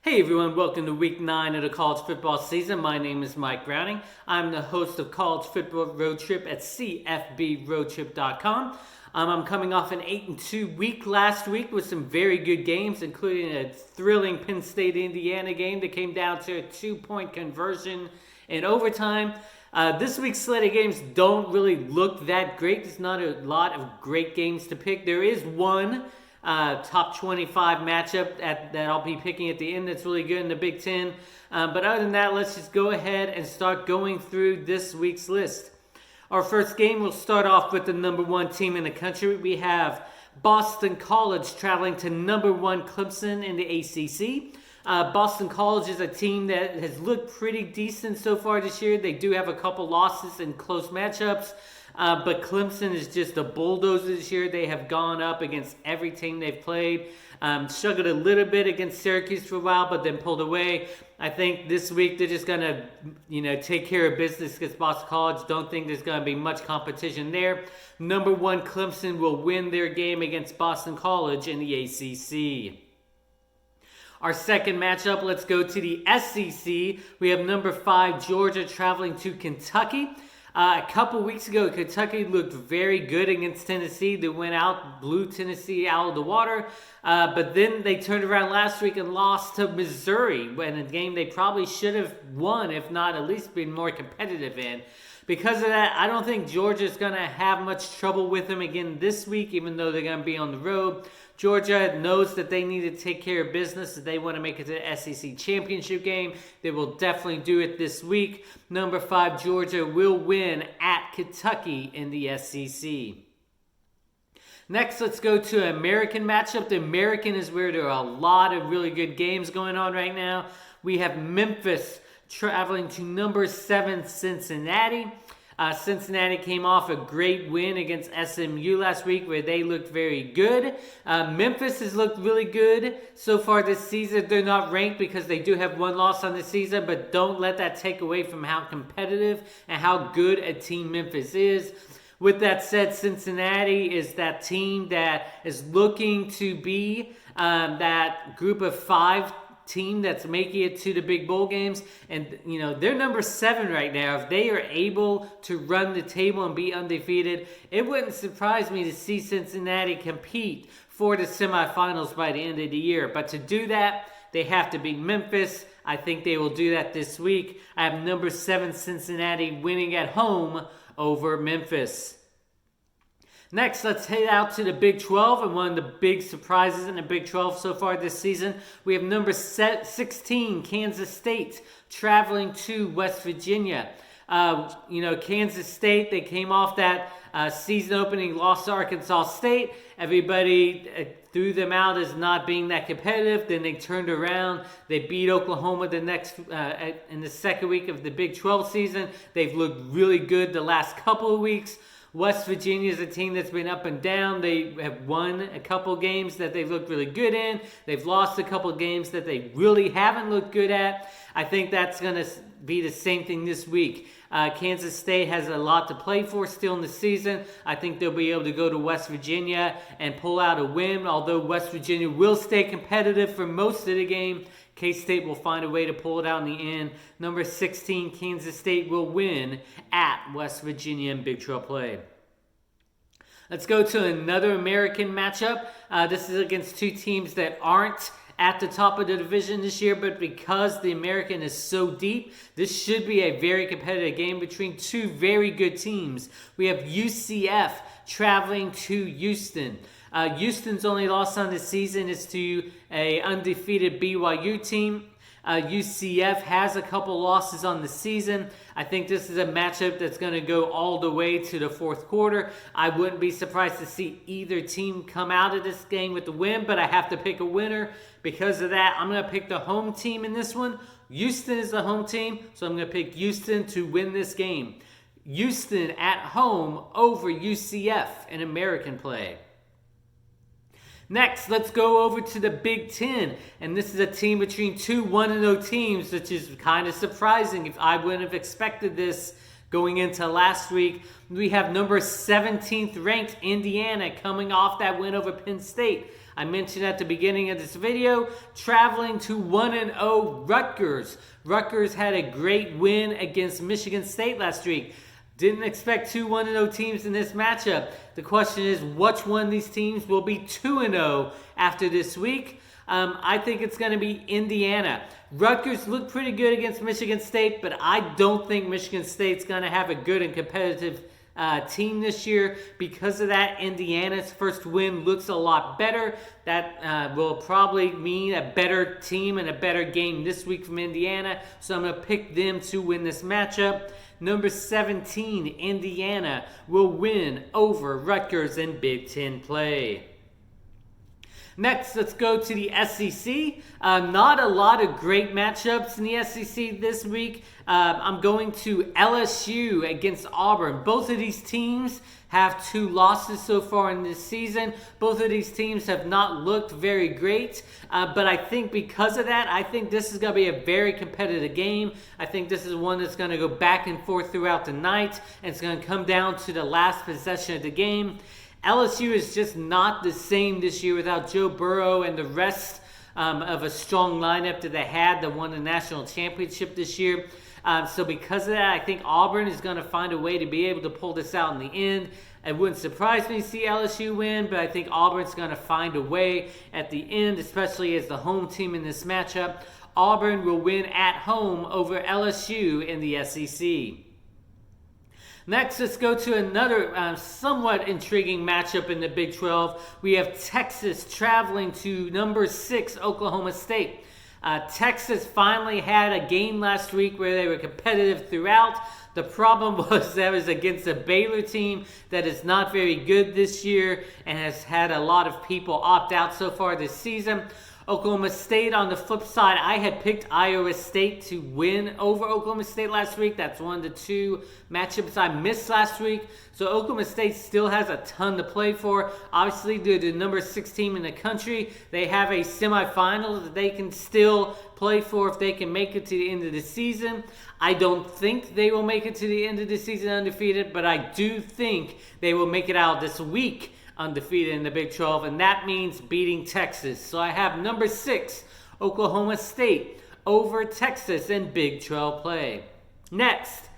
Hey everyone, welcome to week 9 of the college football season. My name is Mike Browning. I'm the host of College Football Road Trip at cfbroadtrip.com. I'm coming off an 8-2 week last week with some very good games, including a thrilling Penn State-Indiana game that came down to a 2-point conversion in overtime. This week's slate of games don't really look that great. There's not a lot of great games to pick. There is one top 25 matchup that I'll be picking at the end that's really good in the Big Ten. But other than that, let's just go ahead and start going through this week's list. Our first game will start off with the number 1 team in the country. We have Boston College traveling to number 1 Clemson in the ACC. Boston College is a team that has looked pretty decent so far this year. They do have a couple losses in close matchups. But Clemson is just a bulldozer this year. They have gone up against every team they've played. Struggled a little bit against Syracuse for a while, but then pulled away. I think this week they're just going to, take care of business against Boston College. Don't think there's going to be much competition there. Number 1 Clemson will win their game against Boston College in the ACC. Our second matchup, let's go to the SEC. We have number 5 Georgia traveling to Kentucky. A couple weeks ago, Kentucky looked very good against Tennessee. They went out, blew Tennessee out of the water. But then they turned around last week and lost to Missouri in a game they probably should have won, if not at least been more competitive in. Because of that, I don't think Georgia's going to have much trouble with them again this week, even though they're going to be on the road. Georgia knows that they need to take care of business if they want to make it to the SEC championship game. They will definitely do it this week. Number 5, Georgia will win at Kentucky in the SEC. Next, let's go to an American matchup. The American is where there are a lot of really good games going on right now. We have Memphis traveling to number 7 Cincinnati. Cincinnati came off a great win against SMU last week where they looked very good. Memphis has looked really good so far this season. They're not ranked because they do have one loss on the season, but don't let that take away from how competitive and how good a team Memphis is. With that said, Cincinnati is that team that is looking to be that group of 5 team that's making it to the big bowl games, and they're number 7 right now. If they are able to run the table and be undefeated, it wouldn't surprise me to see Cincinnati compete for the semifinals by the end of the year. But to do that, they have to beat Memphis. I think they will do that this week. I have number 7 Cincinnati winning at home over Memphis. Next, let's head out to the Big 12, and one of the big surprises in the Big 12 so far this season. We have number 16, Kansas State, traveling to West Virginia. Kansas State, they came off that season opening loss to Arkansas State. Everybody threw them out as not being that competitive. Then they turned around. They beat Oklahoma in the second week of the Big 12 season. They've looked really good the last couple of weeks. West Virginia is a team that's been up and down. They have won a couple games that they've looked really good in. They've lost a couple games that they really haven't looked good at. I think that's going to be the same thing this week. Kansas State has a lot to play for still in the season. I think they'll be able to go to West Virginia and pull out a win, although West Virginia will stay competitive for most of the game. K-State will find a way to pull it out in the end. Number 16, Kansas State will win at West Virginia in Big 12 play. Let's go to another American matchup. This is against 2 teams that aren't at the top of the division this year, but because the American is so deep, this should be a very competitive game between 2 very good teams. We have UCF traveling to Houston. Houston's only loss on the season is to an undefeated BYU team. UCF has a couple losses on the season. I think this is a matchup that's going to go all the way to the 4th quarter. I wouldn't be surprised to see either team come out of this game with the win, but I have to pick a winner. Because of that, I'm going to pick the home team in this one. Houston is the home team, so I'm going to pick Houston to win this game. Houston at home over UCF in American play. Next, let's go over to the Big Ten. And this is a team between 2 1-0 teams, which is kind of surprising. If I wouldn't have expected this going into last week. We have number 17th ranked Indiana coming off that win over Penn State. I mentioned at the beginning of this video, traveling to 1-0 Rutgers. Rutgers had a great win against Michigan State last week. Didn't expect two 1-0 teams in this matchup. The question is, which one of these teams will be 2-0 after this week? I think it's going to be Indiana. Rutgers looked pretty good against Michigan State, but I don't think Michigan State's going to have a good and competitive team this year. Because of that, Indiana's first win looks a lot better. That will probably mean a better team and a better game this week from Indiana. So I'm going to pick them to win this matchup. Number 17, Indiana will win over Rutgers in Big Ten play. Next, let's go to the SEC. Not a lot of great matchups in the SEC this week. I'm going to LSU against Auburn. Both of these teams have 2 losses so far in this season. Both of these teams have not looked very great. But I think because of that, I think this is going to be a very competitive game. I think this is one that's going to go back and forth throughout the night. And it's going to come down to the last possession of the game. LSU is just not the same this year without Joe Burrow and the rest of a strong lineup that they had that won the national championship this year. So because of that, I think Auburn is going to find a way to be able to pull this out in the end. It wouldn't surprise me to see LSU win, but I think Auburn's going to find a way at the end, especially as the home team in this matchup. Auburn will win at home over LSU in the SEC. Next, let's go to another somewhat intriguing matchup in the Big 12. We have Texas traveling to number 6, Oklahoma State. Texas finally had a game last week where they were competitive throughout. The problem was that was against a Baylor team that is not very good this year and has had a lot of people opt out so far this season. Oklahoma State, on the flip side, I had picked Iowa State to win over Oklahoma State last week. That's one of the 2 matchups I missed last week. So Oklahoma State still has a ton to play for. Obviously, they're the number 6 team in the country. They have a semifinal that they can still play for if they can make it to the end of the season. I don't think they will make it to the end of the season undefeated, but I do think they will make it out this week undefeated in the Big 12, and that means beating Texas. So I have number 6, Oklahoma State, over Texas in Big 12 play. Next,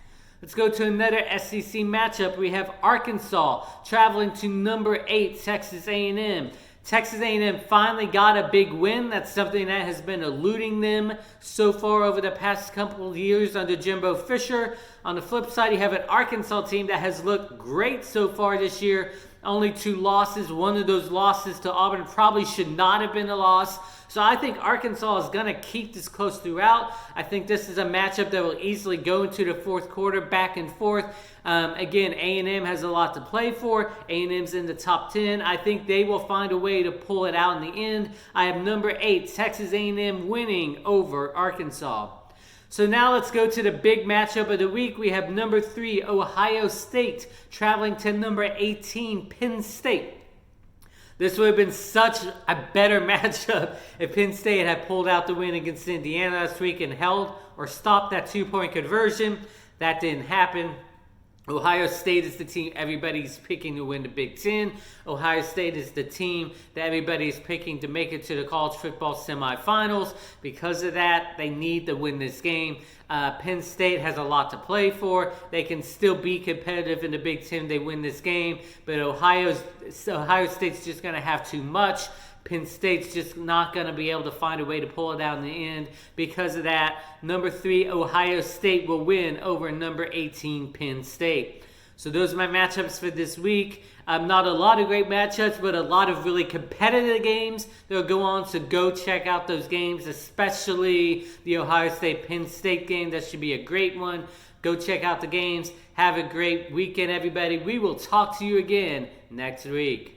let's go to another SEC matchup. We have Arkansas traveling to number 8, Texas A&M. Texas A&M finally got a big win. That's something that has been eluding them so far over the past couple of years under Jimbo Fisher. On the flip side, you have an Arkansas team that has looked great so far this year. Only 2 losses. One of those losses to Auburn probably should not have been a loss. So I think Arkansas is going to keep this close throughout. I think this is a matchup that will easily go into the 4th quarter, back and forth. Again, A&M has a lot to play for. A&M's in the top 10. I think they will find a way to pull it out in the end. I have number 8, Texas A&M winning over Arkansas. So now let's go to the big matchup of the week. We have number 3, Ohio State, traveling to number 18, Penn State. This would have been such a better matchup if Penn State had pulled out the win against Indiana last week and held or stopped that 2-point conversion. That didn't happen. Ohio State is the team everybody's picking to win the Big Ten. Ohio State is the team that everybody's picking to make it to the college football semifinals. Because of that, they need to win this game. Penn State has a lot to play for. They can still be competitive in the Big Ten. They win this game. But Ohio State's just going to have too much. Penn State's just not going to be able to find a way to pull it out in the end. Because of that, number 3, Ohio State will win over number 18, Penn State. So those are my matchups for this week. Not a lot of great matchups, but a lot of really competitive games that will go on. So go check out those games, especially the Ohio State-Penn State game. That should be a great one. Go check out the games. Have a great weekend, everybody. We will talk to you again next week.